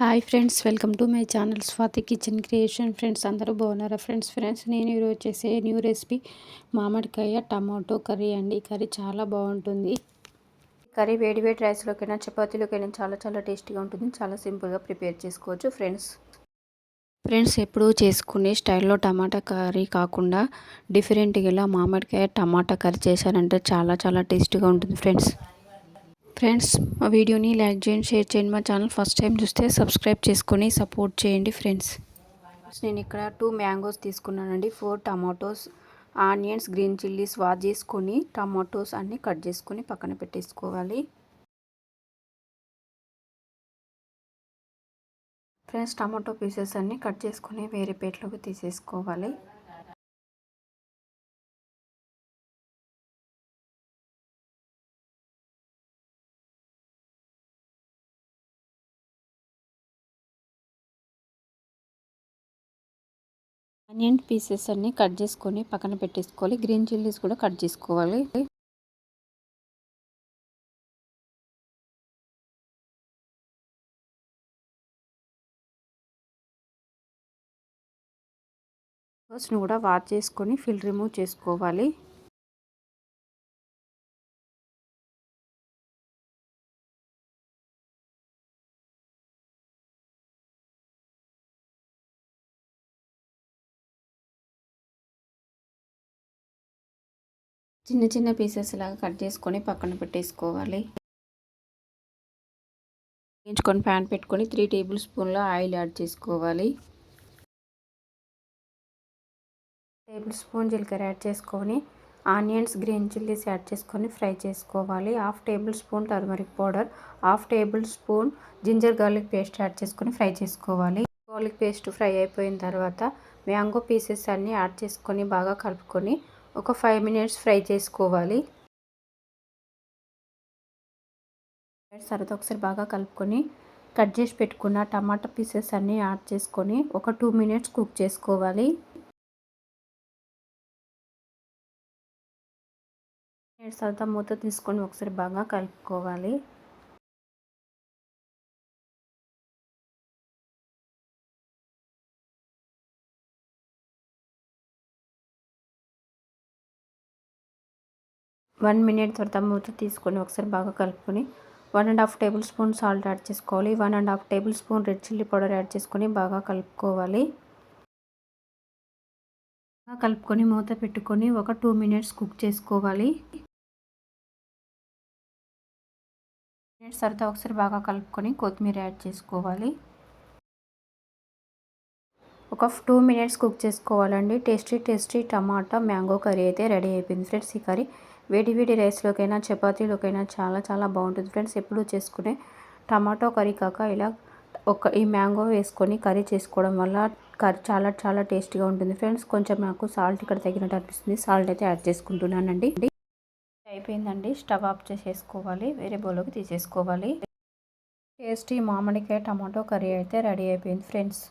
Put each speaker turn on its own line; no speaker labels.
Hi friends, welcome to my channel Swathi kitchen creation. Friends అందరూ బాగున్నారా? Friends నేను ఈరోజు చేసే న్యూ రెసిపీ మామిడికాయ టమాటో కర్రీ అండి. కర్రీ చాలా బాగుంటుంది. కర్రీ వేడి వేడి రైస్లోకైనా చపాతీలోకైనా చాలా చాలా టేస్టీగా ఉంటుంది. చాలా సింపుల్గా ప్రిపేర్ చేసుకోవచ్చు. ఫ్రెండ్స్ ఎప్పుడూ చేసుకునే స్టైల్లో టమాటా కర్రీ కాకుండా డిఫరెంట్గా ఇలా మామిడికాయ టమాటా కర్రీ చేశారంటే చాలా చాలా టేస్టీగా ఉంటుంది. ఫ్రెండ్స్ మా వీడియోని లైక్ చేయండి, షేర్ చేయండి. మా ఛానల్ ఫస్ట్ టైం చూస్తే సబ్స్క్రైబ్ చేసుకొని సపోర్ట్ చేయండి. ఫ్రెండ్స్ నేను ఇక్కడ 2 మ్యాంగోస్ తీసుకున్నానండి, 4 tomatoes, onions, green chillies wash చేసుకొని టమాటోస్ అన్నీ కట్ చేసుకొని పక్కన పెట్టేసుకోవాలి. ఫ్రెండ్స్ టమాటో పీసెస్ అన్నీ కట్ చేసుకొని వేరే ప్లేట్లోకి తీసేసుకోవాలి. ఆనియన్ పీసెస్ అన్నీ కట్ చేసుకొని పక్కన పెట్టేసుకోవాలి. గ్రీన్ చిల్లీస్ కూడా కట్ చేసుకోవాలి. మ్యాంగోస్ని కూడా వాష్ చేసుకొని రిమూవ్ చేసుకోవాలి. చిన్న చిన్న పీసెస్ లాగా కట్ చేసుకొని పక్కన పెట్టేసుకోవాలి. వేయించుకొని ప్యాన్ పెట్టుకొని 3 టేబుల్ స్పూన్ల ఆయిల్ యాడ్ చేసుకోవాలి. టేబుల్ స్పూన్ జీలకర్ర యాడ్ చేసుకొని ఆనియన్స్, గ్రీన్ చిల్లీస్ యాడ్ చేసుకొని ఫ్రై చేసుకోవాలి. 1/2 tablespoon turmeric powder, 1/2 tablespoon ginger garlic paste add చేసుకొని ఫ్రై చేసుకోవాలి. గార్లిక్ పేస్ట్ ఫ్రై అయిపోయిన తర్వాత మ్యాంగో పీసెస్ అన్నీ యాడ్ చేసుకొని బాగా కలుపుకొని ఒక 5 మినిట్స్ ఫ్రై చేసుకోవాలి. తర్వాత ఒకసారి బాగా కలుపుకొని కట్ చేసి పెట్టుకున్న టమాటా పీసెస్ అన్నీ యాడ్ చేసుకొని ఒక 2 మినిట్స్ కుక్ చేసుకోవాలి. తర్వాత మూత తీసుకొని ఒకసారి బాగా కలుపుకోవాలి. వన్ మినిట్ తర్వాత మూత తీసుకొని ఒకసారి బాగా కలుపుకొని 1.5 టేబుల్ స్పూన్ సాల్ట్ యాడ్ చేసుకోవాలి. 1.5 table spoon red chilli powder add చేసుకొని బాగా కలుపుకోవాలి. కలుపుకొని మూత పెట్టుకొని ఒక 2 మినిట్స్ కుక్ చేసుకోవాలి. తర్వాత ఒకసారి బాగా కలుపుకొని కొత్తిమీర యాడ్ చేసుకోవాలి. ఒక 2 మినిట్స్ కుక్ చేసుకోవాలండి. టేస్టీ టమాటా మ్యాంగో కర్రీ అయితే రెడీ అయిపోయింది. ఫ్రెండ్స్ ఈ కర్రీ వేడి వేడి రైస్లోకైనా చపాతీలోకైనా చాలా చాలా బాగుంటుంది. ఫ్రెండ్స్ ఎప్పుడూ చేసుకునే టమాటో కర్రీ కాక ఇలా ఈ మ్యాంగో వేసుకొని కర్రీ చేసుకోవడం వల్ల కర్రీ చాలా చాలా టేస్టీగా ఉంటుంది. ఫ్రెండ్స్ కొంచెం నాకు సాల్ట్ ఇక్కడ తగినట్టు అనిపిస్తుంది, సాల్ట్ అయితే యాడ్ చేసుకుంటున్నానండి. అయిపోయిందండి, స్టవ్ ఆఫ్ చేసేసుకోవాలి. వేరే బౌల్లోకి తీసేసుకోవాలి. టేస్టీ మామిడికాయ టమాటో కర్రీ అయితే రెడీ అయిపోయింది ఫ్రెండ్స్.